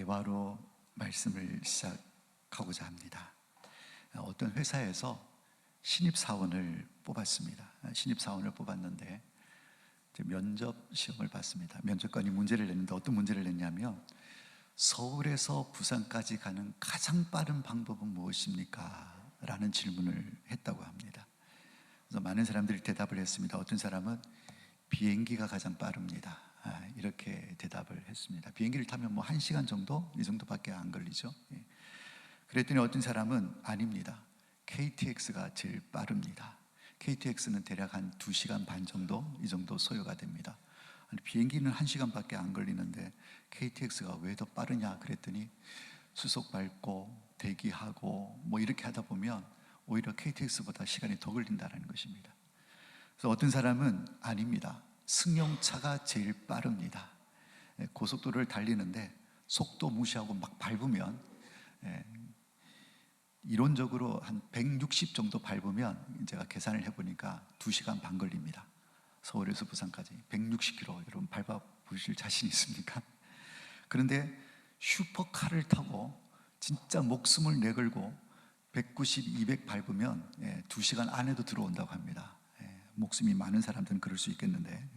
대화로 말씀을 시작하고자 합니다. 어떤 회사에서 신입사원을 뽑았습니다. 신입사원을 뽑았는데 면접 시험을 봤습니다. 면접관이 문제를 냈는데 어떤 문제를 냈냐면 서울에서 부산까지 가는 가장 빠른 방법은 무엇입니까? 라는 질문을 했다고 합니다. 그래서 많은 사람들이 대답을 했습니다. 어떤 사람은 비행기가 가장 빠릅니다. 이렇게 대답을 했습니다. 비행기를 타면 뭐 1시간 정도? 이 정도밖에 안 걸리죠. 그랬더니 어떤 사람은 아닙니다. KTX가 제일 빠릅니다. KTX는 대략 한 2시간 반 정도? 이 정도 소요가 됩니다. 아니, 비행기는 1시간밖에 안 걸리는데 KTX가 왜 더 빠르냐 그랬더니 수속 밟고 대기하고 뭐 이렇게 하다 보면 오히려 KTX보다 시간이 더 걸린다는 것입니다. 그래서 어떤 사람은 아닙니다. 승용차가 제일 빠릅니다. 고속도로를 달리는데 속도 무시하고 막 밟으면 이론적으로 한 160 정도 밟으면 제가 계산을 해보니까 2시간 반 걸립니다. 서울에서 부산까지 160km. 여러분 밟아 보실 자신 있습니까? 그런데 슈퍼카를 타고 진짜 목숨을 내걸고 190, 200 밟으면 2시간 안에도 들어온다고 합니다. 목숨이 많은 사람들은 그럴 수 있겠는데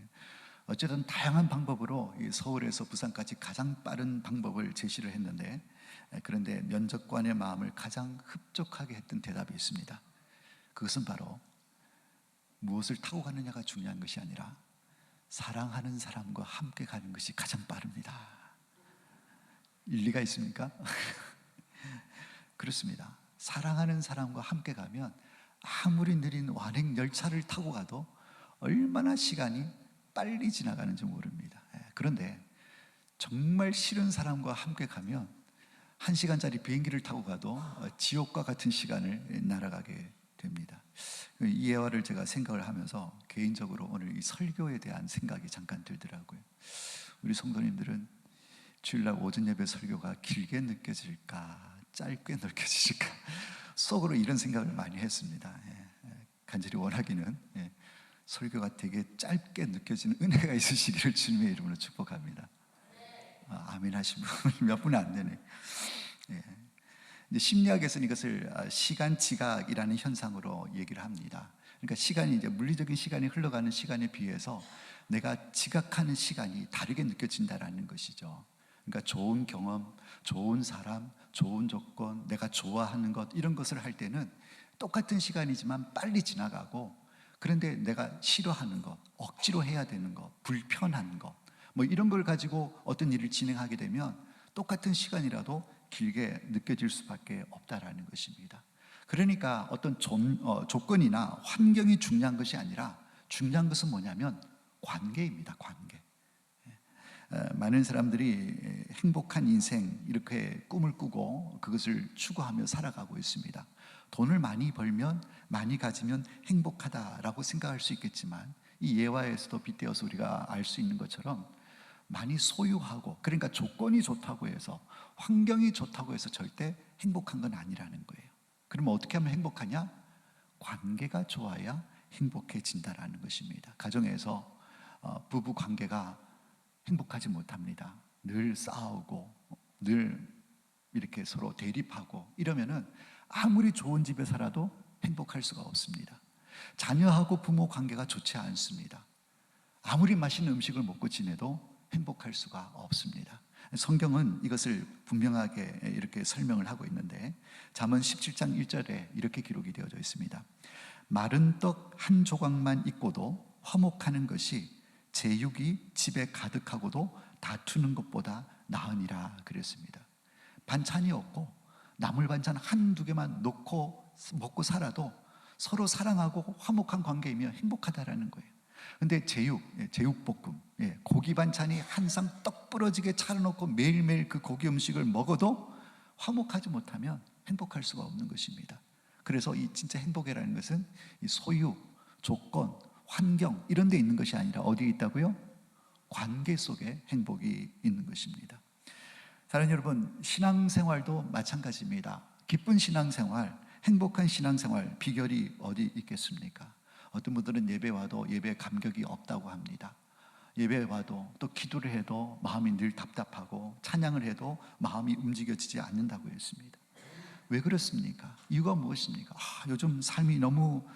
어쨌든 다양한 방법으로 서울에서 부산까지 가장 빠른 방법을 제시를 했는데 그런데 면접관의 마음을 가장 흡족하게 했던 대답이 있습니다. 그것은 바로 무엇을 타고 가느냐가 중요한 것이 아니라 사랑하는 사람과 함께 가는 것이 가장 빠릅니다. 일리가 있습니까? 그렇습니다. 사랑하는 사람과 함께 가면 아무리 느린 완행 열차를 타고 가도 얼마나 시간이 빨리 지나가는지 모릅니다. 그런데 정말 싫은 사람과 함께 가면 1시간짜리 비행기를 타고 가도 지옥과 같은 시간을 날아가게 됩니다. 이 예화를 제가 생각을 하면서 개인적으로 오늘 이 설교에 대한 생각이 잠깐 들더라고요. 우리 성도님들은 주일날 오전 예배 설교가 길게 느껴질까 짧게 느껴질까 속으로 이런 생각을 많이 했습니다. 간절히 원하기는 설교가 되게 짧게 느껴지는 은혜가 있으시기를 주님의 이름으로 축복합니다. 아멘 하시면 몇 분 안 되네. 심리학에서는 이것을 시간 지각이라는 현상으로 얘기를 합니다. 그러니까 시간이 이제 물리적인 시간이 흘러가는 시간에 비해서 내가 지각하는 시간이 다르게 느껴진다라는 것이죠. 그러니까 좋은 경험, 좋은 사람, 좋은 조건, 내가 좋아하는 것 이런 것을 할 때는 똑같은 시간이지만 빨리 지나가고 그런데 내가 싫어하는 것, 억지로 해야 되는 것, 불편한 것 뭐 이런 걸 가지고 어떤 일을 진행하게 되면 똑같은 시간이라도 길게 느껴질 수밖에 없다라는 것입니다. 그러니까 어떤 조건이나 환경이 중요한 것이 아니라 중요한 것은 뭐냐면 관계입니다. 관계. 많은 사람들이 행복한 인생 이렇게 꿈을 꾸고 그것을 추구하며 살아가고 있습니다. 돈을 많이 벌면 많이 가지면 행복하다라고 생각할 수 있겠지만 이 예화에서도 빗대어서 우리가 알 수 있는 것처럼 많이 소유하고 그러니까 조건이 좋다고 해서 환경이 좋다고 해서 절대 행복한 건 아니라는 거예요. 그러면 어떻게 하면 행복하냐? 관계가 좋아야 행복해진다라는 것입니다. 가정에서 부부 관계가 행복하지 못합니다. 늘 싸우고 늘 이렇게 서로 대립하고 이러면은 아무리 좋은 집에 살아도 행복할 수가 없습니다. 자녀하고 부모 관계가 좋지 않습니다. 아무리 맛있는 음식을 먹고 지내도 행복할 수가 없습니다. 성경은 이것을 분명하게 이렇게 설명을 하고 있는데 잠언 17장 1절에 이렇게 기록이 되어져 있습니다. 마른 떡 한 조각만 있고도 화목하는 것이 제육이 집에 가득하고도 다투는 것보다 나으니라 그랬습니다. 반찬이 없고 나물 반찬 한두 개만 놓고 먹고 살아도 서로 사랑하고 화목한 관계이면 행복하다라는 거예요. 근데 제육볶음, 고기 반찬이 한 상 떡 부러지게 차려놓고 매일매일 그 고기 음식을 먹어도 화목하지 못하면 행복할 수가 없는 것입니다. 그래서 이 진짜 행복이라는 것은 이 소유, 조건, 환경 이런 데 있는 것이 아니라 어디에 있다고요? 관계 속에 행복이 있는 것입니다. 사랑하는 여러분, 신앙생활도 마찬가지입니다. 기쁜 신앙생활, 행복한 신앙생활 비결이 어디 있겠습니까? 어떤 분들은 예배 와도 예배 감격이 없다고 합니다. 예배에 와도 또 기도를 해도 마음이 늘 답답하고 찬양을 해도 마음이 움직여지지 않는다고 했습니다. 왜 그렇습니까? 이유가 무엇입니까? 요즘 삶이 너무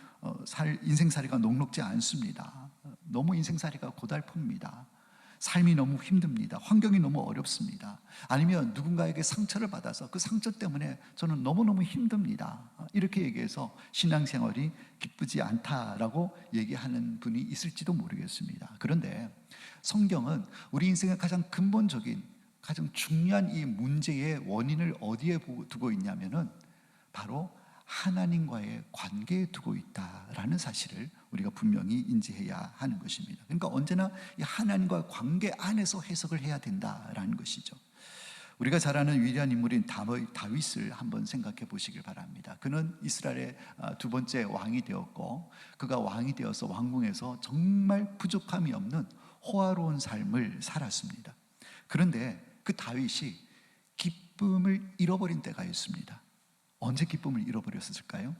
인생살이가 녹록지 않습니다. 너무 인생살이가 고달픕니다. 삶이 너무 힘듭니다. 환경이 너무 어렵습니다. 아니면 누군가에게 상처를 받아서 그 상처 때문에 저는 너무너무 힘듭니다. 이렇게 얘기해서 신앙생활이 기쁘지 않다라고 얘기하는 분이 있을지도 모르겠습니다. 그런데 성경은 우리 인생의 가장 근본적인, 가장 중요한 이 문제의 원인을 어디에 두고 있냐면은 바로 하나님과의 관계에 두고 있다라는 사실을 우리가 분명히 인지해야 하는 것입니다. 그러니까 언제나 이 하나님과의 관계 안에서 해석을 해야 된다라는 것이죠. 우리가 잘 아는 위대한 인물인 다윗을 한번 생각해 보시길 바랍니다. 그는 이스라엘의 두 번째 왕이 되었고, 그가 왕이 되어서 왕궁에서 정말 부족함이 없는 호화로운 삶을 살았습니다. 그런데 그 다윗이 기쁨을 잃어버린 때가 있습니다. 언제 기쁨을 잃어버렸을까요?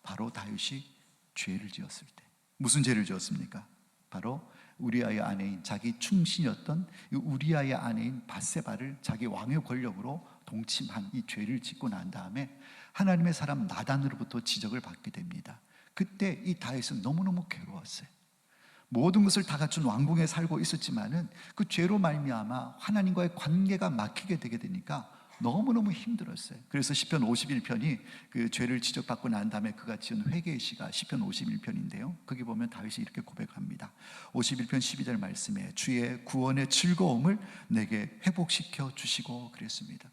바로 다윗이 죄를 지었을 때. 무슨 죄를 지었습니까? 바로 우리아의 아내인, 자기 충신이었던 우리아의 아내인 밧세바를 자기 왕의 권력으로 동침한 이 죄를 짓고 난 다음에 하나님의 사람 나단으로부터 지적을 받게 됩니다. 그때 이 다윗은 너무너무 괴로웠어요. 모든 것을 다 갖춘 왕궁에 살고 있었지만은 그 죄로 말미암아 하나님과의 관계가 막히게 되게 되니까 너무너무 힘들었어요. 그래서 시편 51편이 그 죄를 지적받고 난 다음에 그가 지은 회개의 시가 시편 51편인데요 거기 보면 다윗이 이렇게 고백합니다. 51편 12절 말씀에 주의 구원의 즐거움을 내게 회복시켜 주시고 그랬습니다.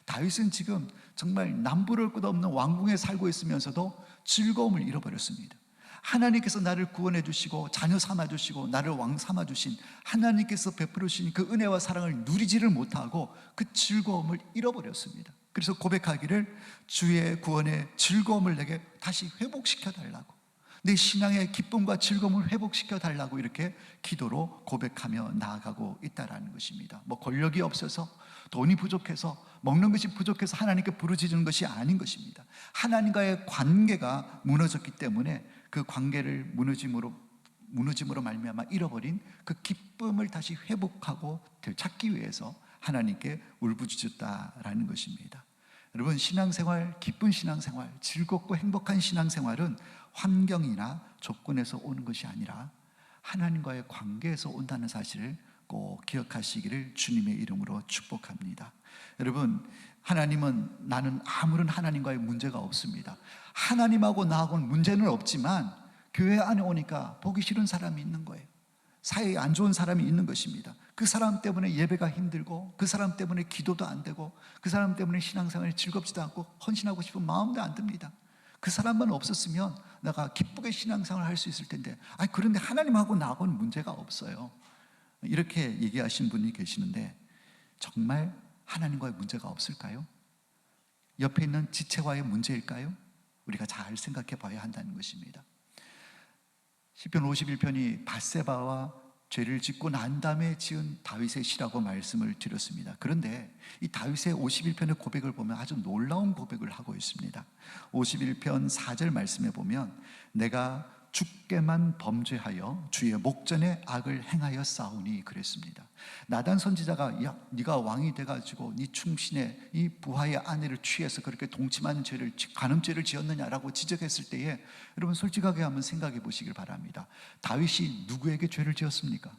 다윗은 지금 정말 남부를 것 없는 왕궁에 살고 있으면서도 즐거움을 잃어버렸습니다. 하나님께서 나를 구원해 주시고 자녀 삼아 주시고 나를 왕 삼아 주신 하나님께서 베풀어 주신 그 은혜와 사랑을 누리지를 못하고 그 즐거움을 잃어버렸습니다. 그래서 고백하기를 주의 구원의 즐거움을 내게 다시 회복시켜 달라고, 내 신앙의 기쁨과 즐거움을 회복시켜 달라고 이렇게 기도로 고백하며 나아가고 있다라는 것입니다. 뭐 권력이 없어서, 돈이 부족해서, 먹는 것이 부족해서 하나님께 부르짖는 것이 아닌 것입니다. 하나님과의 관계가 무너졌기 때문에 그 관계를 무너짐으로 말미암아 잃어버린 그 기쁨을 다시 회복하고 되찾기 위해서 하나님께 울부짖었다라는 것입니다. 여러분, 신앙생활, 기쁜 신앙생활, 즐겁고 행복한 신앙생활은 환경이나 조건에서 오는 것이 아니라 하나님과의 관계에서 온다는 사실을 꼭 기억하시기를 주님의 이름으로 축복합니다. 여러분, 하나님은, 나는 아무런 하나님과의 문제가 없습니다. 하나님하고 나하고는 문제는 없지만 교회 안에 오니까 보기 싫은 사람이 있는 거예요. 사이에 안 좋은 사람이 있는 것입니다. 그 사람 때문에 예배가 힘들고, 그 사람 때문에 기도도 안 되고, 그 사람 때문에 신앙생활이 즐겁지도 않고 헌신하고 싶은 마음도 안 듭니다. 그 사람만 없었으면 내가 기쁘게 신앙생활을 할 수 있을 텐데, 그런데 하나님하고 나하고는 문제가 없어요. 이렇게 얘기하신 분이 계시는데 정말 하나님과의 문제가 없을까요? 옆에 있는 지체와의 문제일까요? 우리가 잘 생각해 봐야 한다는 것입니다. 시편 51편이 밧세바와 죄를 짓고 난 다음에 지은 다윗의 시라고 말씀을 드렸습니다. 그런데 이 다윗의 51편의 고백을 보면 아주 놀라운 고백을 하고 있습니다. 51편 4절 말씀에 보면 내가 주께만 범죄하여 주의 목전에 악을 행하여 싸우니 그랬습니다. 나단 선지자가 야, 네가 왕이 돼가지고 네 충신의 이 부하의 아내를 취해서 그렇게 동침하는 죄를, 간음죄를 지었느냐라고 지적했을 때에 여러분 솔직하게 한번 생각해 보시길 바랍니다. 다윗이 누구에게 죄를 지었습니까?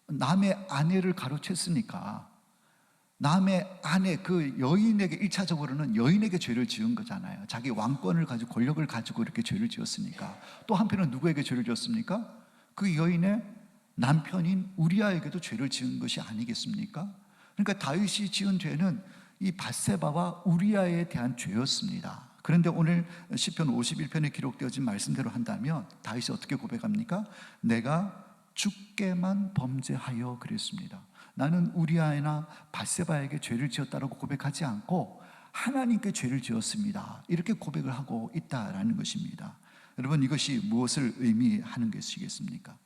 남의 아내를 가로챘으니까 남의 아내, 그 여인에게, 1차적으로는 여인에게 죄를 지은 거잖아요. 자기 왕권을 가지고, 권력을 가지고 이렇게 죄를 지었으니까. 또 한편은 누구에게 죄를 지었습니까? 그 여인의 남편인 우리아에게도 죄를 지은 것이 아니겠습니까? 그러니까 다윗이 지은 죄는 이 밧세바와 우리아에 대한 죄였습니다. 그런데 오늘 시편 51편에 기록되어진 말씀대로 한다면 다윗이 어떻게 고백합니까? 내가 주께만 범죄하여 그랬습니다. 나는 우리아나 밧세바에게 죄를 지었다라고 고백하지 않고 하나님께 죄를 지었습니다. 이렇게 고백을 하고 있다라는 것입니다. 여러분, 이것이 무엇을 의미하는 것이겠습니까?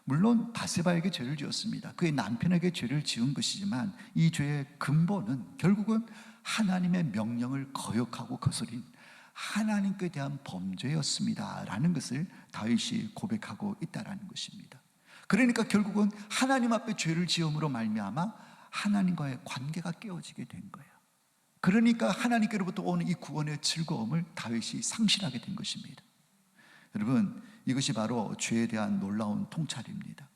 물론 밧세바에게 죄를 지었습니다. 그의 남편에게 죄를 지은 것이지만 이 죄의 근본은 결국은 하나님의 명령을 거역하고 거스린, 하나님께 대한 범죄였습니다 라는 것을 다윗이 고백하고 있다는 것입니다. 그러니까 결국은 하나님 앞에 죄를 지음으로 말미암아 하나님과의 관계가 깨어지게 된 거예요. 그러니까 하나님께로부터 오는 이 구원의 즐거움을 다윗이 상실하게 된 것입니다. 여러분, 이것이 바로 죄에 대한 놀라운 통찰입니다.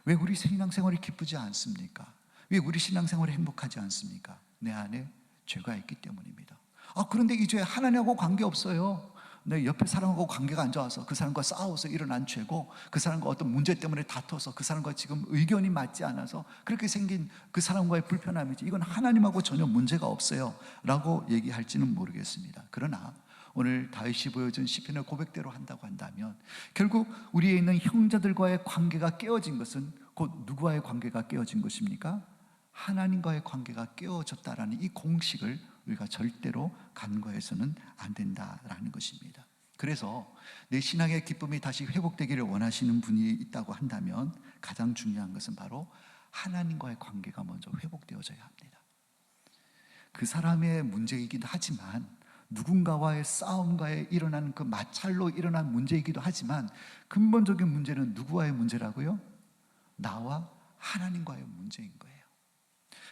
왜 우리 신앙생활이 기쁘지 않습니까? 왜 우리 신앙생활이 행복하지 않습니까? 내 안에 죄가 있기 때문입니다. 그런데 이 죄 하나님하고 관계없어요. 내 옆에 사람하고 관계가 안 좋아서, 그 사람과 싸워서 일어난 죄고, 그 사람과 어떤 문제 때문에 다퉈서 그 사람과 지금 의견이 맞지 않아서 그렇게 생긴 그 사람과의 불편함이지, 이건 하나님하고 전혀 문제가 없어요 라고 얘기할지는 모르겠습니다. 그러나 오늘 다윗이 보여준 시편의 고백대로 한다고 한다면 결국 우리에 있는 형제들과의 관계가 깨어진 것은 곧 누구와의 관계가 깨어진 것입니까? 하나님과의 관계가 깨어졌다라는 이 공식을 우리가 절대로 간과해서는 안 된다라는 것입니다. 그래서 내 신앙의 기쁨이 다시 회복되기를 원하시는 분이 있다고 한다면 가장 중요한 것은 바로 하나님과의 관계가 먼저 회복되어져야 합니다. 그 사람의 문제이기도 하지만, 누군가와의 싸움과에 일어난 그 마찰로 일어난 문제이기도 하지만, 근본적인 문제는 누구와의 문제라고요? 나와 하나님과의 문제인 거예요.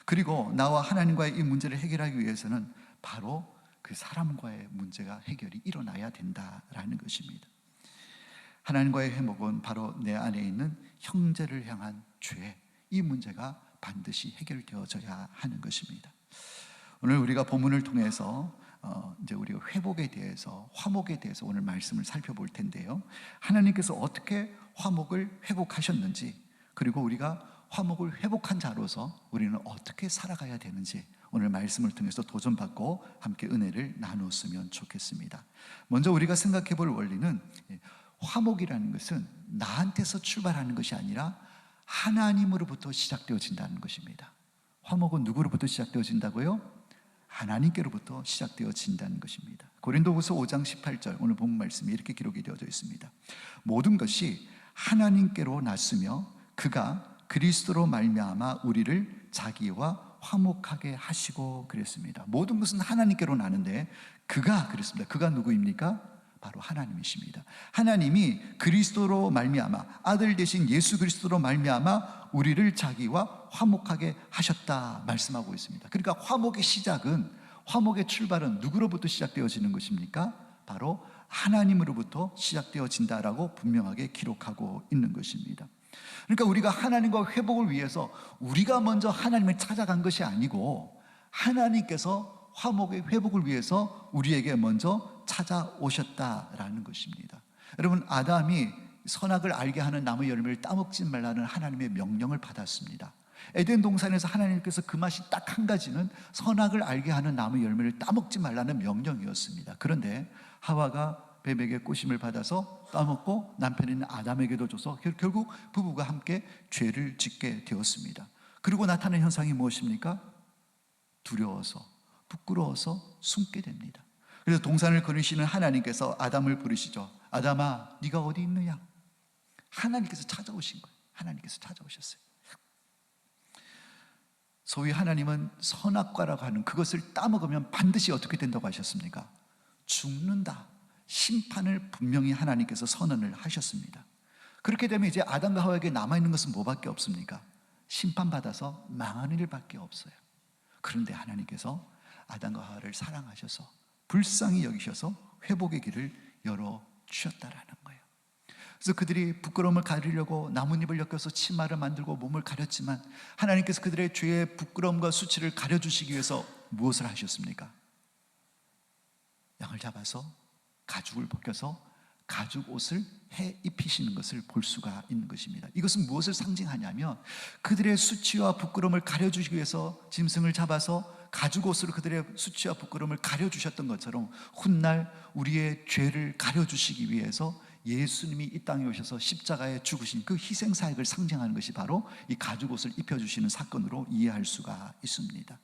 그리고 나와 하나님과의 이 문제를 해결하기 위해서는 바로 그 사람과의 문제가 해결이 일어나야 된다라는 것입니다. 하나님과의 회복은 바로 내 안에 있는 형제를 향한 죄, 이 문제가 반드시 해결되어져야 하는 것입니다. 오늘 우리가 본문을 통해서 이제 우리가 회복에 대해서, 화목에 대해서 오늘 말씀을 살펴볼 텐데요, 하나님께서 어떻게 화목을 회복하셨는지, 그리고 우리가 화목을 회복한 자로서 우리는 어떻게 살아가야 되는지 오늘 말씀을 통해서 도전받고 함께 은혜를 나누었으면 좋겠습니다. 먼저 우리가 생각해 볼 원리는, 화목이라는 것은 나한테서 출발하는 것이 아니라 하나님으로부터 시작되어진다는 것입니다. 화목은 누구로부터 시작되어진다고요? 하나님께로부터 시작되어진다는 것입니다. 고린도후서 5장 18절 오늘 본 말씀이 이렇게 기록이 되어져 있습니다. 모든 것이 하나님께로 났으며 그가 그리스도로 말미암아 우리를 자기와 화목하게 하시고 그랬습니다. 모든 것은 하나님께로 나는데 그가 그랬습니다. 그가 누구입니까? 바로 하나님이십니다. 하나님이 그리스도로 말미암아, 아들 되신 예수 그리스도로 말미암아 우리를 자기와 화목하게 하셨다 말씀하고 있습니다. 그러니까 화목의 시작은, 화목의 출발은 누구로부터 시작되어지는 것입니까? 바로 하나님으로부터 시작되어진다라고 분명하게 기록하고 있는 것입니다. 그러니까 우리가 하나님과 회복을 위해서 우리가 먼저 하나님을 찾아간 것이 아니고 하나님께서 화목의 회복을 위해서 우리에게 먼저 찾아오셨다라는 것입니다. 여러분, 아담이 선악을 알게 하는 나무 열매를 따먹지 말라는 하나님의 명령을 받았습니다. 에덴 동산에서 하나님께서 그 맛이 딱 한 가지는 선악을 알게 하는 나무 열매를 따먹지 말라는 명령이었습니다. 그런데 하와가 뱀에게 꼬심을 받아서 따먹고 남편인 아담에게도 줘서 결국 부부가 함께 죄를 짓게 되었습니다. 그리고 나타난 현상이 무엇입니까? 두려워서, 부끄러워서 숨게 됩니다. 그래서 동산을 거느시는 하나님께서 아담을 부르시죠. 아담아, 네가 어디 있느냐? 하나님께서 찾아오신 거예요. 하나님께서 찾아오셨어요. 소위 하나님은 선악과라고 하는 그것을 따먹으면 반드시 어떻게 된다고 하셨습니까? 죽는다. 심판을 분명히 하나님께서 선언을 하셨습니다. 그렇게 되면 이제 아담과 하와에게 남아있는 것은 뭐밖에 없습니까? 심판받아서 망하는 일밖에 없어요. 그런데 하나님께서 아담과 하와를 사랑하셔서 불쌍히 여기셔서 회복의 길을 열어주셨다라는 거예요. 그래서 그들이 부끄러움을 가리려고 나뭇잎을 엮어서 치마를 만들고 몸을 가렸지만 하나님께서 그들의 죄의 부끄러움과 수치를 가려주시기 위해서 무엇을 하셨습니까? 양을 잡아서 가죽을 벗겨서 가죽 옷을 해 입히시는 것을 볼 수가 있는 것입니다. 이것은 무엇을 상징하냐면 그들의 수치와 부끄러움을 가려주시기 위해서 짐승을 잡아서 가죽 옷으로 그들의 수치와 부끄러움을 가려주셨던 것처럼 훗날 우리의 죄를 가려주시기 위해서 예수님이 이 땅에 오셔서 십자가에 죽으신 그 희생 사역을 상징하는 것이 바로 이 가죽 옷을 입혀주시는 사건으로 이해할 수가 있습니다.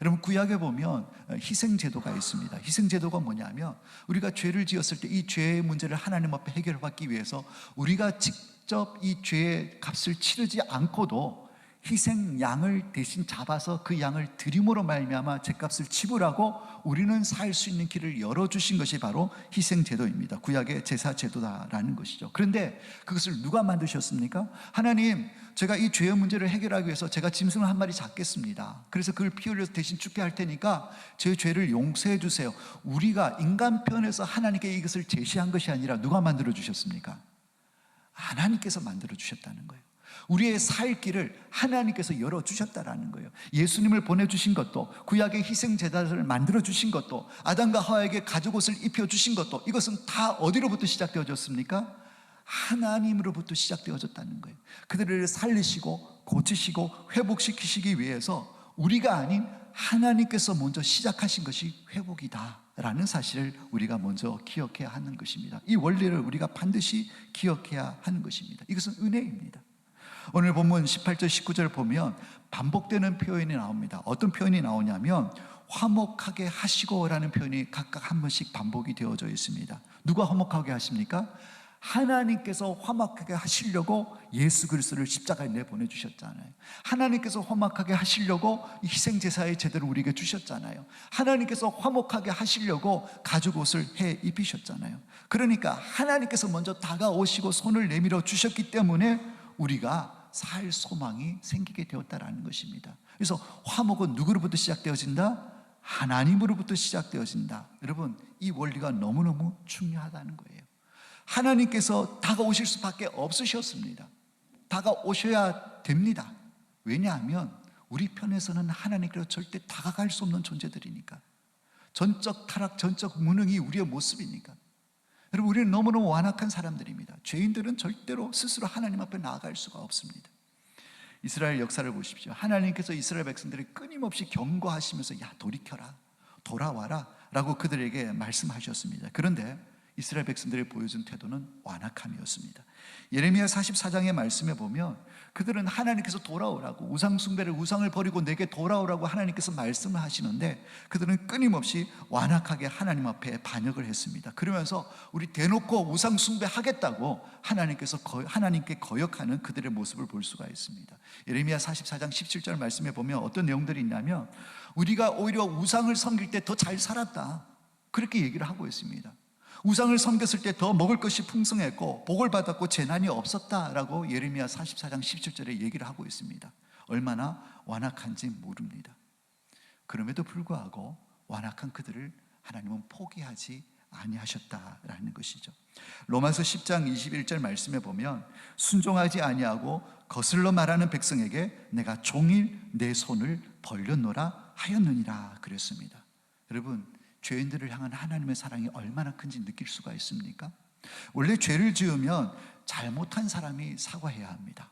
여러분, 구약에 보면 희생제도가 있습니다. 희생제도가 뭐냐면 우리가 죄를 지었을 때 이 죄의 문제를 하나님 앞에 해결받기 위해서 우리가 직접 이 죄의 값을 치르지 않고도 희생 양을 대신 잡아서 그 양을 드림으로 말미암아 죗값을 지불하고 우리는 살 수 있는 길을 열어주신 것이 바로 희생제도입니다. 구약의 제사제도다라는 것이죠. 그런데 그것을 누가 만드셨습니까? 하나님, 제가 이 죄의 문제를 해결하기 위해서 제가 짐승을 한 마리 잡겠습니다. 그래서 그걸 피 흘려서 대신 죽게 할 테니까 제 죄를 용서해 주세요. 우리가 인간 편에서 하나님께 이것을 제시한 것이 아니라 누가 만들어 주셨습니까? 하나님께서 만들어 주셨다는 거예요. 우리의 살 길을 하나님께서 열어주셨다라는 거예요. 예수님을 보내주신 것도, 구약의 희생제단을 만들어주신 것도, 아담과 하와에게 가죽옷을 입혀주신 것도, 이것은 다 어디로부터 시작되어졌습니까? 하나님으로부터 시작되어졌다는 거예요. 그들을 살리시고 고치시고 회복시키시기 위해서 우리가 아닌 하나님께서 먼저 시작하신 것이 회복이다 라는 사실을 우리가 먼저 기억해야 하는 것입니다. 이 원리를 우리가 반드시 기억해야 하는 것입니다. 이것은 은혜입니다. 오늘 본문 18절 19절 보면 반복되는 표현이 나옵니다. 어떤 표현이 나오냐면 화목하게 하시고라는 표현이 각각 한 번씩 반복이 되어져 있습니다. 누가 화목하게 하십니까? 하나님께서 화목하게 하시려고 예수 그리스도를 십자가에 내보내주셨잖아요. 하나님께서 화목하게 하시려고 희생제사의 제대로 우리에게 주셨잖아요. 하나님께서 화목하게 하시려고 가죽옷을 해 입히셨잖아요. 그러니까 하나님께서 먼저 다가오시고 손을 내밀어 주셨기 때문에 우리가 살 소망이 생기게 되었다라는 것입니다. 그래서 화목은 누구로부터 시작되어진다? 하나님으로부터 시작되어진다. 여러분, 이 원리가 너무너무 중요하다는 거예요. 하나님께서 다가오실 수밖에 없으셨습니다. 다가오셔야 됩니다. 왜냐하면 우리 편에서는 하나님께로 절대 다가갈 수 없는 존재들이니까. 전적 타락, 전적 무능이 우리의 모습이니까. 여러분, 우리는 너무너무 완악한 사람들입니다. 죄인들은 절대로 스스로 하나님 앞에 나아갈 수가 없습니다. 이스라엘 역사를 보십시오. 하나님께서 이스라엘 백성들을 끊임없이 경고하시면서 야, 돌이켜라, 돌아와라 라고 그들에게 말씀하셨습니다. 그런데 이스라엘 백성들이 보여준 태도는 완악함이었습니다. 예레미야 44장의 말씀에 보면 그들은 하나님께서 돌아오라고, 우상 숭배를, 우상을 버리고 내게 돌아오라고 하나님께서 말씀을 하시는데 그들은 끊임없이 완악하게 하나님 앞에 반역을 했습니다. 그러면서 우리 대놓고 우상 숭배하겠다고 하나님께 거역하는 그들의 모습을 볼 수가 있습니다. 예레미야 44장 17절 말씀에 보면 어떤 내용들이 있냐면 우리가 오히려 우상을 섬길 때 더 잘 살았다, 그렇게 얘기를 하고 있습니다. 우상을 섬겼을 때 더 먹을 것이 풍성했고 복을 받았고 재난이 없었다라고 예레미야 44장 17절에 얘기를 하고 있습니다. 얼마나 완악한지 모릅니다. 그럼에도 불구하고 완악한 그들을 하나님은 포기하지 아니하셨다라는 것이죠. 로마서 10장 21절 말씀에 보면 순종하지 아니하고 거슬러 말하는 백성에게 내가 종일 내 손을 벌렸노라 하였느니라 그랬습니다. 여러분, 죄인들을 향한 하나님의 사랑이 얼마나 큰지 느낄 수가 있습니까? 원래 죄를 지으면 잘못한 사람이 사과해야 합니다.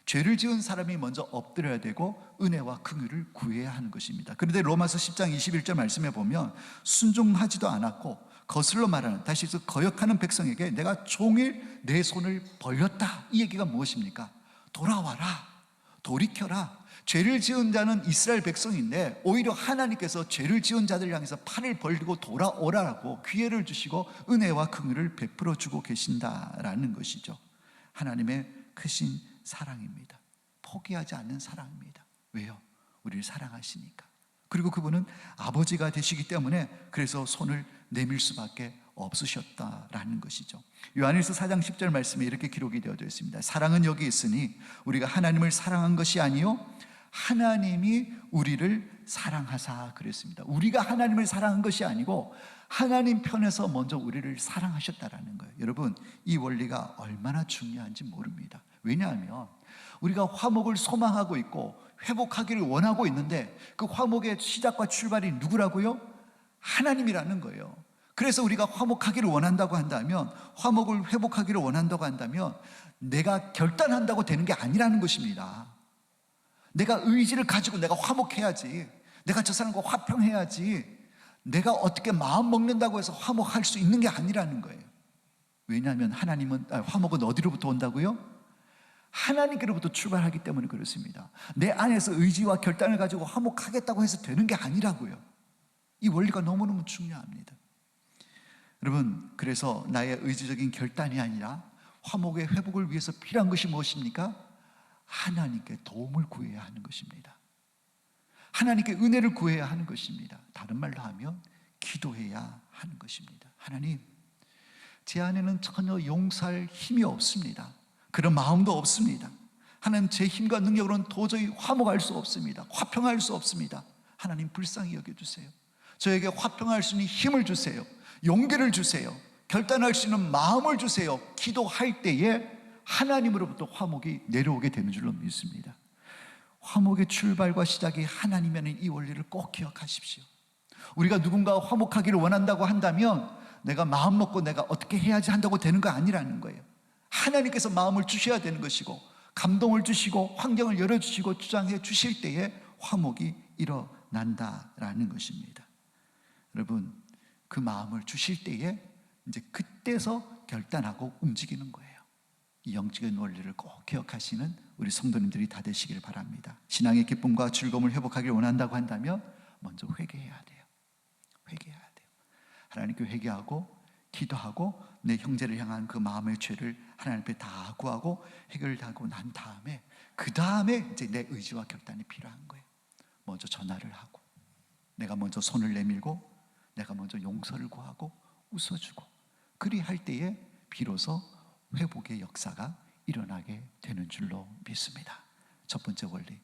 죄를 지은 사람이 먼저 엎드려야 되고 은혜와 긍휼을 구해야 하는 것입니다. 그런데 로마서 10장 21절 말씀에 보면 순종하지도 않았고 거슬러 말하는, 다시 해서 거역하는 백성에게 내가 종일 내 손을 벌렸다. 이 얘기가 무엇입니까? 돌아와라, 돌이켜라. 죄를 지은 자는 이스라엘 백성인데 오히려 하나님께서 죄를 지은 자들 향해서 팔을 벌리고 돌아오라고 기회를 주시고 은혜와 긍휼을 베풀어 주고 계신다라는 것이죠. 하나님의 크신 사랑입니다. 포기하지 않는 사랑입니다. 왜요? 우리를 사랑하시니까. 그리고 그분은 아버지가 되시기 때문에 그래서 손을 내밀 수밖에 없으셨다라는 것이죠. 요한일서 4장 10절 말씀에 이렇게 기록이 되어져 있습니다. 사랑은 여기 있으니 우리가 하나님을 사랑한 것이 아니요 하나님이 우리를 사랑하사 그랬습니다. 우리가 하나님을 사랑한 것이 아니고 하나님 편에서 먼저 우리를 사랑하셨다라는 거예요. 여러분, 이 원리가 얼마나 중요한지 모릅니다. 왜냐하면 우리가 화목을 소망하고 있고 회복하기를 원하고 있는데 그 화목의 시작과 출발이 누구라고요? 하나님이라는 거예요. 그래서 우리가 화목하기를 원한다고 한다면, 화목을 회복하기를 원한다고 한다면 내가 결단한다고 되는 게 아니라는 것입니다. 내가 의지를 가지고 내가 화목해야지, 내가 저 사람과 화평해야지, 내가 어떻게 마음 먹는다고 해서 화목할 수 있는 게 아니라는 거예요. 왜냐하면 화목은 어디로부터 온다고요? 하나님께로부터 출발하기 때문에 그렇습니다. 내 안에서 의지와 결단을 가지고 화목하겠다고 해서 되는 게 아니라고요. 이 원리가 너무너무 중요합니다. 여러분, 그래서 나의 의지적인 결단이 아니라 화목의 회복을 위해서 필요한 것이 무엇입니까? 하나님께 도움을 구해야 하는 것입니다. 하나님께 은혜를 구해야 하는 것입니다. 다른 말로 하면 기도해야 하는 것입니다. 하나님, 제 안에는 전혀 용서할 힘이 없습니다. 그런 마음도 없습니다. 하나님, 제 힘과 능력으로는 도저히 화목할 수 없습니다. 화평할 수 없습니다. 하나님, 불쌍히 여겨주세요. 저에게 화평할 수 있는 힘을 주세요. 용기를 주세요. 결단할 수 있는 마음을 주세요. 기도할 때에 하나님으로부터 화목이 내려오게 되는 줄로 믿습니다. 화목의 출발과 시작이 하나님이라는 이 원리를 꼭 기억하십시오. 우리가 누군가와 화목하기를 원한다고 한다면 내가 마음 먹고 내가 어떻게 해야지 한다고 되는 거 아니라는 거예요. 하나님께서 마음을 주셔야 되는 것이고, 감동을 주시고 환경을 열어주시고 주장해 주실 때에 화목이 일어난다라는 것입니다. 여러분, 그 마음을 주실 때에 이제 그때서 결단하고 움직이는 거예요. 이 영적인 원리를 꼭 기억하시는 우리 성도님들이 다 되시길 바랍니다. 신앙의 기쁨과 즐거움을 회복하길 원한다고 한다면 먼저 회개해야 돼요. 회개해야 돼요. 하나님께 회개하고 기도하고 내 형제를 향한 그 마음의 죄를 하나님 앞에 다 구하고 해결하고 난 다음에, 그 다음에 이제 내 의지와 결단이 필요한 거예요. 먼저 전화를 하고, 내가 먼저 손을 내밀고, 내가 먼저 용서를 구하고 웃어주고, 그리할 때에 비로소 회복의 역사가 일어나게 되는 줄로 믿습니다. 첫 번째 원리,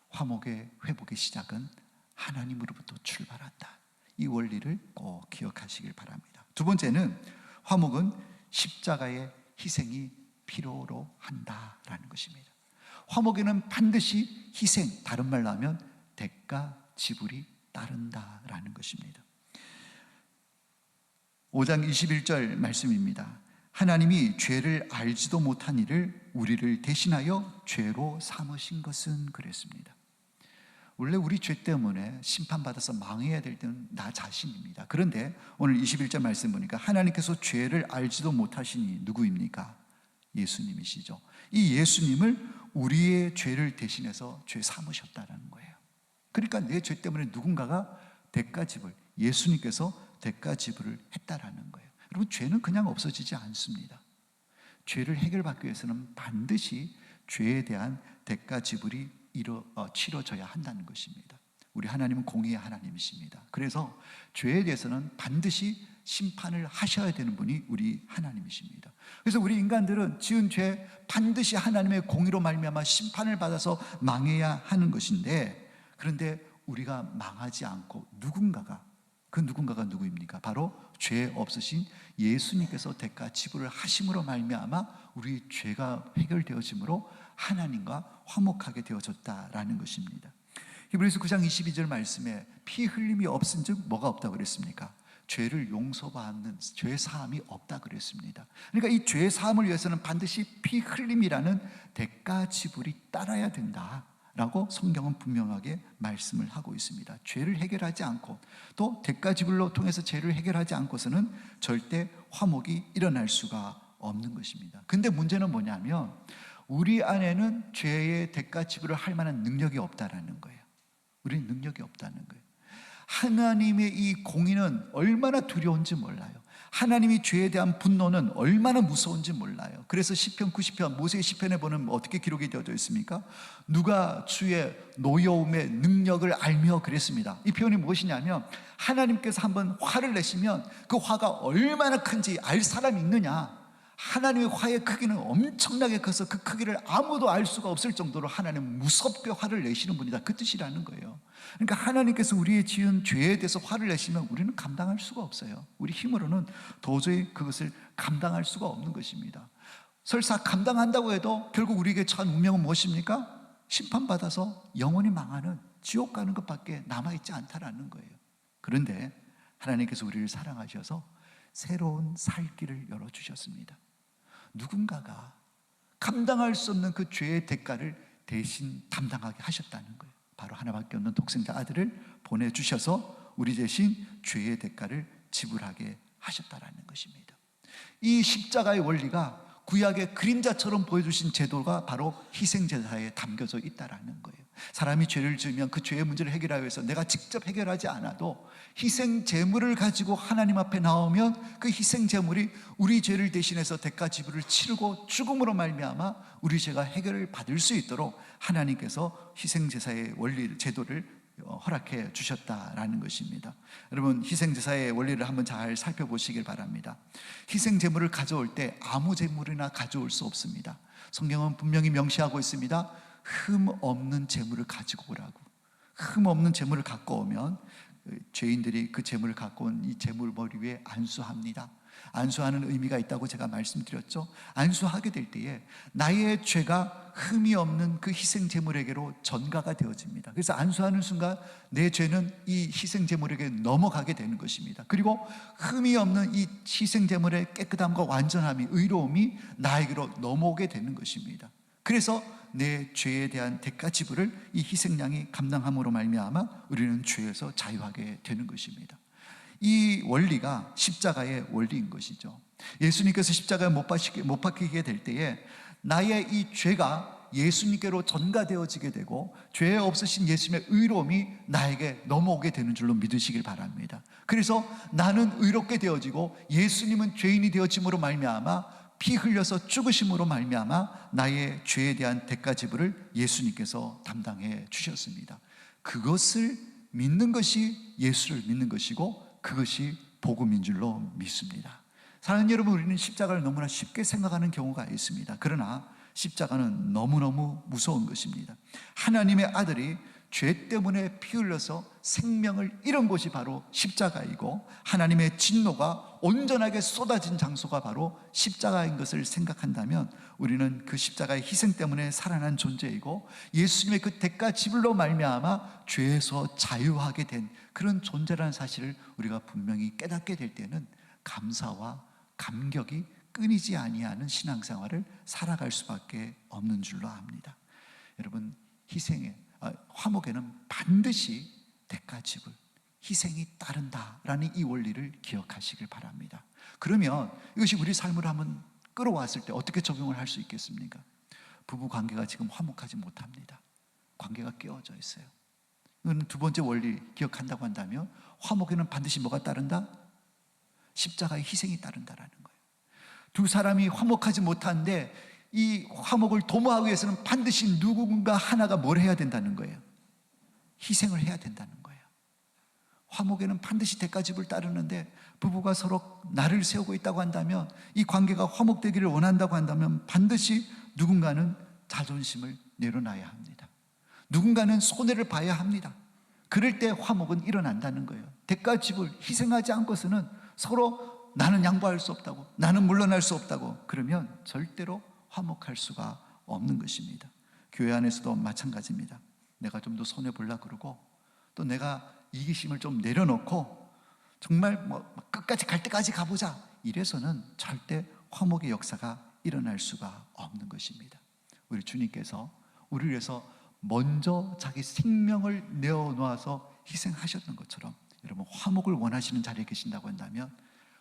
화목의 회복의 시작은 하나님으로부터 출발한다. 이 원리를 꼭 기억하시길 바랍니다. 두 번째는, 화목은 십자가의 희생이 필요로 한다라는 것입니다. 화목에는 반드시 희생, 다른 말로 하면 대가 지불이 따른다라는 것입니다. 5장 21절 말씀입니다. 하나님이 죄를 알지도 못한 이를 우리를 대신하여 죄로 삼으신 것은 그랬습니다. 원래 우리 죄 때문에 심판받아서 망해야 될 때는 나 자신입니다. 그런데 오늘 21절 말씀 보니까 하나님께서 죄를 알지도 못하시니 누구입니까? 예수님이시죠. 이 예수님을 우리의 죄를 대신해서 죄 삼으셨다는 거예요. 그러니까 내 죄 때문에 누군가가 대가 지불, 예수님께서 대가 지불을 했다라는 거예요. 여러분, 죄는 그냥 없어지지 않습니다. 죄를 해결받기 위해서는 반드시 죄에 대한 대가 지불이 치러져야 한다는 것입니다. 우리 하나님은 공의의 하나님이십니다. 그래서 죄에 대해서는 반드시 심판을 하셔야 되는 분이 우리 하나님이십니다. 그래서 우리 인간들은 지은 죄 반드시 하나님의 공의로 말미암아 심판을 받아서 망해야 하는 것인데, 그런데 우리가 망하지 않고 그 누군가가 누구입니까? 바로 죄 없으신 예수님께서 대가 지불을 하심으로 말미암아 우리 죄가 해결되어짐으로 하나님과 화목하게 되어졌다라는 것입니다. 히브리서 9장 22절 말씀에 피 흘림이 없은즉 뭐가 없다고 그랬습니까? 죄를 용서받는 죄 사함이 없다 그랬습니다. 그러니까 이 죄 사함을 위해서는 반드시 피 흘림이라는 대가 지불이 따라야 된다 라고 성경은 분명하게 말씀을 하고 있습니다. 죄를 해결하지 않고 또 대가 지불로 통해서 죄를 해결하지 않고서는 절대 화목이 일어날 수가 없는 것입니다. 근데 문제는 뭐냐면 우리 안에는 죄의 대가 지불을 할 만한 능력이 없다라는 거예요. 우리는 능력이 없다는 거예요. 하나님의 이 공의는 얼마나 두려운지 몰라요. 하나님이 죄에 대한 분노는 얼마나 무서운지 몰라요. 그래서 시편 90편, 모세의 시편에 보면 어떻게 기록이 되어져 있습니까? 누가 주의 노여움의 능력을 알며 그랬습니다. 이 표현이 무엇이냐면 하나님께서 한번 화를 내시면 그 화가 얼마나 큰지 알 사람이 있느냐. 하나님의 화의 크기는 엄청나게 커서 그 크기를 아무도 알 수가 없을 정도로 하나님은 무섭게 화를 내시는 분이다, 그 뜻이라는 거예요. 그러니까 하나님께서 우리의 지은 죄에 대해서 화를 내시면 우리는 감당할 수가 없어요. 우리 힘으로는 도저히 그것을 감당할 수가 없는 것입니다. 설사 감당한다고 해도 결국 우리에게 처한 운명은 무엇입니까? 심판받아서 영원히 망하는 지옥 가는 것밖에 남아있지 않다라는 거예요. 그런데 하나님께서 우리를 사랑하셔서 새로운 살 길을 열어주셨습니다. 누군가가 감당할 수 없는 그 죄의 대가를 대신 담당하게 하셨다는 거예요. 바로 하나밖에 없는 독생자 아들을 보내주셔서 우리 대신 죄의 대가를 지불하게 하셨다라는 것입니다. 이 십자가의 원리가 구약의 그림자처럼 보여주신 제도가 바로 희생제사에 담겨져 있다라는 거예요. 사람이 죄를 지으면 그 죄의 문제를 해결하기 위해서 내가 직접 해결하지 않아도 희생제물을 가지고 하나님 앞에 나오면 그 희생제물이 우리 죄를 대신해서 대가 지불을 치르고 죽음으로 말미암아 우리 죄가 해결을 받을 수 있도록 하나님께서 희생제사의 원리, 제도를 허락해 주셨다라는 것입니다. 여러분, 희생제사의 원리를 한번 잘 살펴보시길 바랍니다. 희생제물을 가져올 때 아무 제물이나 가져올 수 없습니다. 성경은 분명히 명시하고 있습니다. 흠 없는 제물을 가지고 오라고. 흠 없는 제물을 갖고 오면 죄인들이 그 제물을 갖고 온 이 제물 머리 위에 안수합니다. 안수하는 의미가 있다고 제가 말씀드렸죠. 안수하게 될 때에 나의 죄가 흠이 없는 그 희생 제물에게로 전가가 되어집니다. 그래서 안수하는 순간 내 죄는 이 희생 제물에게 넘어가게 되는 것입니다. 그리고 흠이 없는 이 희생 제물의 깨끗함과 완전함이, 의로움이 나에게로 넘어오게 되는 것입니다. 그래서 내 죄에 대한 대가 지불을 이 희생양이 감당함으로 말미암아 우리는 죄에서 자유하게 되는 것입니다. 이 원리가 십자가의 원리인 것이죠. 예수님께서 십자가에 못 박히게 될 때에 나의 이 죄가 예수님께로 전가되어지게 되고 죄 없으신 예수님의 의로움이 나에게 넘어오게 되는 줄로 믿으시길 바랍니다. 그래서 나는 의롭게 되어지고 예수님은 죄인이 되어짐으로 말미암아 피 흘려서 죽으심으로 말미암아 나의 죄에 대한 대가 지불을 예수님께서 담당해 주셨습니다. 그것을 믿는 것이 예수를 믿는 것이고 그것이 복음인 줄로 믿습니다. 사랑하는 여러분, 우리는 십자가를 너무나 쉽게 생각하는 경우가 있습니다. 그러나 십자가는 너무너무 무서운 것입니다. 하나님의 아들이 죄 때문에 피 흘려서 생명을 잃은 곳이 바로 십자가이고 하나님의 진노가 온전하게 쏟아진 장소가 바로 십자가인 것을 생각한다면 우리는 그 십자가의 희생 때문에 살아난 존재이고 예수님의 그 대가 지불로 말미암아 죄에서 자유하게 된 그런 존재라는 사실을 우리가 분명히 깨닫게 될 때는 감사와 감격이 끊이지 아니하는 신앙생활을 살아갈 수밖에 없는 줄로 압니다. 여러분, 화목에는 반드시 대가 지불, 희생이 따른다라는 이 원리를 기억하시길 바랍니다. 그러면 이것이 우리 삶으로 한번 끌어왔을 때 어떻게 적용을 할 수 있겠습니까? 부부 관계가 지금 화목하지 못합니다. 관계가 깨어져 있어요. 이건 두 번째 원리 기억한다고 한다면 화목에는 반드시 뭐가 따른다? 십자가의 희생이 따른다라는 거예요. 두 사람이 화목하지 못하는데 이 화목을 도모하기 위해서는 반드시 누군가 하나가 뭘 해야 된다는 거예요. 희생을 해야 된다는 거예요. 화목에는 반드시 대가 지불을 따르는데 부부가 서로 나를 세우고 있다고 한다면, 이 관계가 화목되기를 원한다고 한다면 반드시 누군가는 자존심을 내려놔야 합니다. 누군가는 손해를 봐야 합니다. 그럴 때 화목은 일어난다는 거예요. 대가 지불, 희생하지 않고서는 서로 나는 양보할 수 없다고, 나는 물러날 수 없다고 그러면 절대로 화목할 수가 없는 것입니다. 교회 안에서도 마찬가지입니다. 내가 좀 더 손해보려고 그러고 또 내가 이기심을 좀 내려놓고 정말 끝까지 갈 때까지 가보자, 이래서는 절대 화목의 역사가 일어날 수가 없는 것입니다. 우리 주님께서 우리를 위해서 먼저 자기 생명을 내어놓아서 희생하셨던 것처럼 여러분, 화목을 원하시는 자리에 계신다고 한다면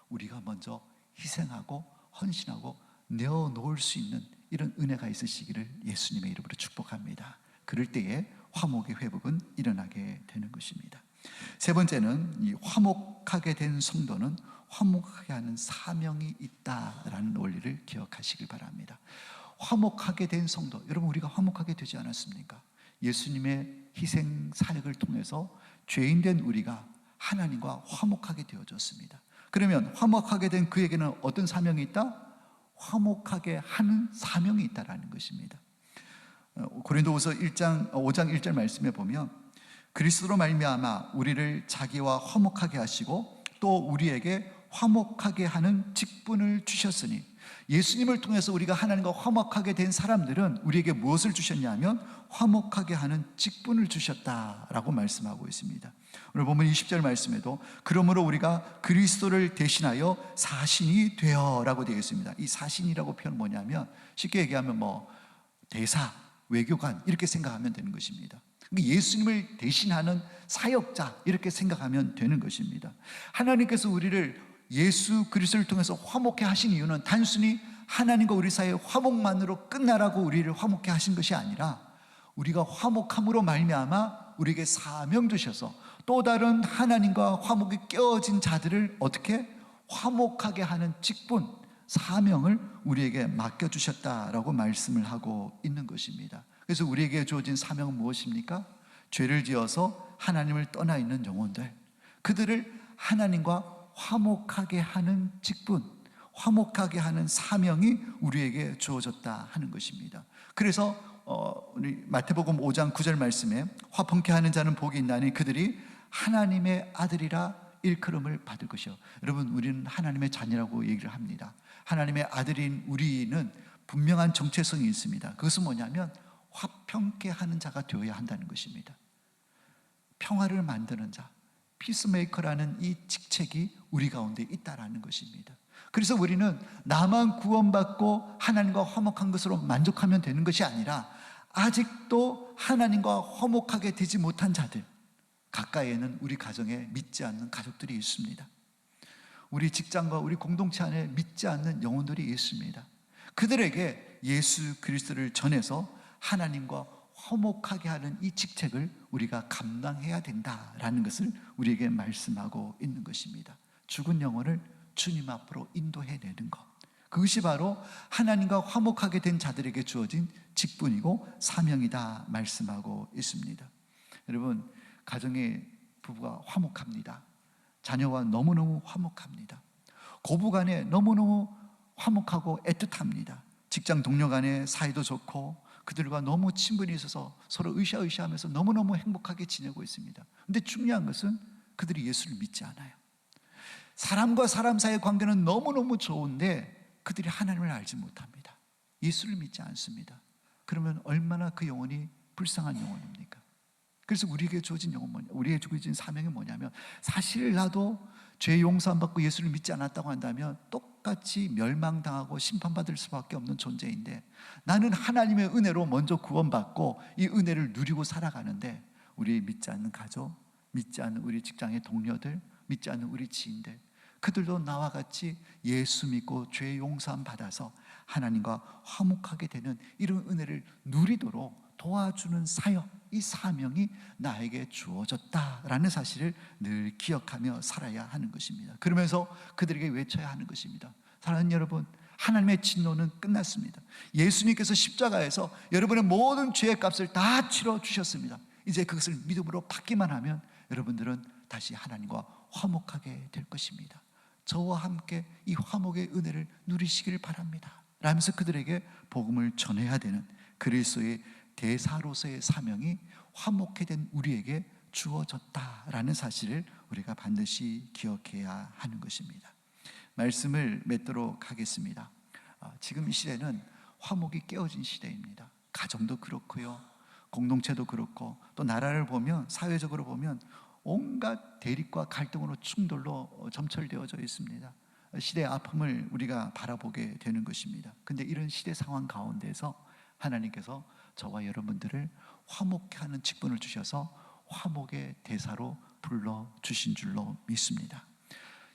우리가 먼저 희생하고 헌신하고 내어놓을 수 있는 이런 은혜가 있으시기를 예수님의 이름으로 축복합니다. 그럴 때에 화목의 회복은 일어나게 되는 것입니다. 세 번째는 이 화목하게 된 성도는 화목하게 하는 사명이 있다라는 원리를 기억하시길 바랍니다. 화목하게 된 성도, 여러분, 우리가 화목하게 되지 않았습니까? 예수님의 희생 사역을 통해서 죄인된 우리가 하나님과 화목하게 되어졌습니다. 그러면 화목하게 된 그에게는 어떤 사명이 있다? 화목하게 하는 사명이 있다라는 것입니다. 고린도후서 5장 1절 말씀에 보면 그리스도로 말미암아 우리를 자기와 화목하게 하시고 또 우리에게 화목하게 하는 직분을 주셨으니, 예수님을 통해서 우리가 하나님과 화목하게 된 사람들은 우리에게 무엇을 주셨냐면 화목하게 하는 직분을 주셨다라고 말씀하고 있습니다. 오늘 보면 20절 말씀에도 그러므로 우리가 그리스도를 대신하여 사신이 되어라고 되어 있습니다. 이 사신이라고 표현은 뭐냐면 쉽게 얘기하면 대사, 외교관 이렇게 생각하면 되는 것입니다. 예수님을 대신하는 사역자 이렇게 생각하면 되는 것입니다. 하나님께서 우리를 예수 그리스도를 통해서 화목해 하신 이유는 단순히 하나님과 우리 사이의 화목만으로 끝나라고 우리를 화목케 하신 것이 아니라 우리가 화목함으로 말미암아 우리에게 사명 주셔서 또 다른 하나님과 화목이 깨어진 자들을 어떻게 화목하게 하는 직분, 사명을 우리에게 맡겨주셨다라고 말씀을 하고 있는 것입니다. 그래서 우리에게 주어진 사명은 무엇입니까? 죄를 지어서 하나님을 떠나 있는 영혼들, 그들을 하나님과 화목하게 하는 직분, 화목하게 하는 사명이 우리에게 주어졌다 하는 것입니다. 그래서 우리 마태복음 5장 9절 말씀에 화평케 하는 자는 복이 있나니 그들이 하나님의 아들이라 일컬음을 받을 것이요. 여러분, 우리는 하나님의 자녀라고 얘기를 합니다. 하나님의 아들인 우리는 분명한 정체성이 있습니다. 그것은 뭐냐면 화평케 하는 자가 되어야 한다는 것입니다. 평화를 만드는 자, 피스메이커라는 이 직책이 우리 가운데 있다라는 것입니다. 그래서 우리는 나만 구원받고 하나님과 화목한 것으로 만족하면 되는 것이 아니라 아직도 하나님과 화목하게 되지 못한 자들, 가까이에는 우리 가정에 믿지 않는 가족들이 있습니다. 우리 직장과 우리 공동체 안에 믿지 않는 영혼들이 있습니다. 그들에게 예수 그리스도를 전해서 하나님과 화목하게 하는 이 직책을 우리가 감당해야 된다라는 것을 우리에게 말씀하고 있는 것입니다. 죽은 영혼을 주님 앞으로 인도해내는 것, 그것이 바로 하나님과 화목하게 된 자들에게 주어진 직분이고 사명이다 말씀하고 있습니다. 여러분, 가정의 부부가 화목합니다. 자녀와 너무너무 화목합니다. 고부간에 너무너무 화목하고 애틋합니다. 직장 동료 간의 사이도 좋고 그들과 너무 친분이 있어서 서로 으쌰으쌰하면서 너무너무 행복하게 지내고 있습니다. 근데 중요한 것은 그들이 예수를 믿지 않아요. 사람과 사람 사이의 관계는 너무너무 좋은데 그들이 하나님을 알지 못합니다. 예수를 믿지 않습니다. 그러면 얼마나 그 영혼이 불쌍한 영혼입니까? 그래서 우리에게 주어진 영혼 뭐냐? 우리에게 주어진 사명이 뭐냐면, 사실 나도 죄 용서안 받고 예수를 믿지 않았다고 한다면 똑같이 멸망당하고 심판받을 수밖에 없는 존재인데, 나는 하나님의 은혜로 먼저 구원받고 이 은혜를 누리고 살아가는데 우리 믿지 않는 가족, 믿지 않는 우리 직장의 동료들, 믿지 않는 우리 지인들, 그들도 나와 같이 예수 믿고 죄 용서함 받아서 하나님과 화목하게 되는 이런 은혜를 누리도록 도와주는 사역, 이 사명이 나에게 주어졌다라는 사실을 늘 기억하며 살아야 하는 것입니다. 그러면서 그들에게 외쳐야 하는 것입니다. 사랑하는 여러분, 하나님의 진노는 끝났습니다. 예수님께서 십자가에서 여러분의 모든 죄의 값을 다 치러 주셨습니다. 이제 그것을 믿음으로 받기만 하면 여러분들은 다시 하나님과 화목하게 될 것입니다. 저와 함께 이 화목의 은혜를 누리시기를 바랍니다 라면서 그들에게 복음을 전해야 되는 그리스도의 대사로서의 사명이 화목해 된 우리에게 주어졌다라는 사실을 우리가 반드시 기억해야 하는 것입니다. 말씀을 맺도록 하겠습니다. 지금 이 시대는 화목이 깨어진 시대입니다. 가정도 그렇고요, 공동체도 그렇고, 또 나라를 보면, 사회적으로 보면 온갖 대립과 갈등으로, 충돌로 점철되어져 있습니다. 시대의 아픔을 우리가 바라보게 되는 것입니다. 근데 이런 시대 상황 가운데서 하나님께서 저와 여러분들을 화목케 하는 직분을 주셔서 화목의 대사로 불러주신 줄로 믿습니다.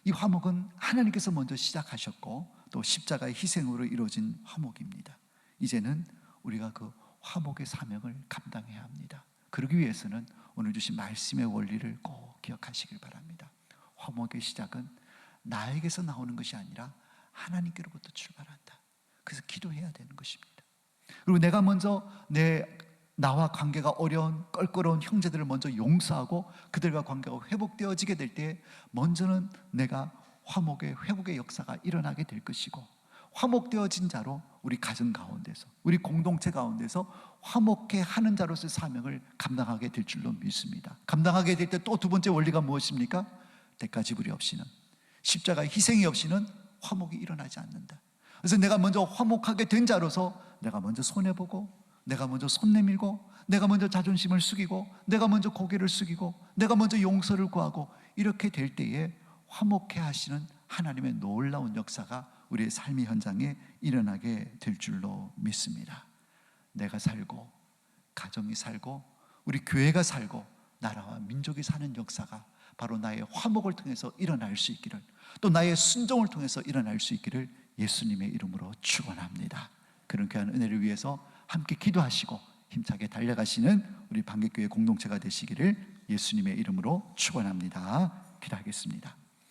이 화목은 하나님께서 먼저 시작하셨고 또 십자가의 희생으로 이루어진 화목입니다. 이제는 우리가 그 화목의 사명을 감당해야 합니다. 그러기 위해서는 오늘 주신 말씀의 원리를 꼭 기억하시길 바랍니다. 화목의 시작은 나에게서 나오는 것이 아니라 하나님께로부터 출발한다. 그래서 기도해야 되는 것입니다. 그리고 내가 먼저 나와 관계가 어려운 껄끄러운 형제들을 먼저 용서하고 그들과 관계가 회복되어지게 될 때 먼저는 내가 화목의 회복의 역사가 일어나게 될 것이고, 화목되어진 자로 우리 가정 가운데서, 우리 공동체 가운데서 화목케 하는 자로서의 사명을 감당하게 될 줄로 믿습니다. 감당하게 될 때 또 두 번째 원리가 무엇입니까? 대가 지불이 없이는, 십자가의 희생이 없이는 화목이 일어나지 않는다. 그래서 내가 먼저 화목하게 된 자로서 내가 먼저 손해보고, 내가 먼저 손 내밀고, 내가 먼저 자존심을 숙이고, 내가 먼저 고개를 숙이고, 내가 먼저 용서를 구하고, 이렇게 될 때에 화목해 하시는 하나님의 놀라운 역사가 우리의 삶의 현장에 일어나게 될 줄로 믿습니다. 내가 살고, 가정이 살고, 우리 교회가 살고, 나라와 민족이 사는 역사가 바로 나의 화목을 통해서 일어날 수 있기를, 또 나의 순종을 통해서 일어날 수 있기를 예수님의 이름으로 축원합니다. 그런 귀한 은혜를 위해서 함께 기도하시고 힘차게 달려가시는 우리 방개교회 공동체가 되시기를 예수님의 이름으로 축원합니다. 기도하겠습니다.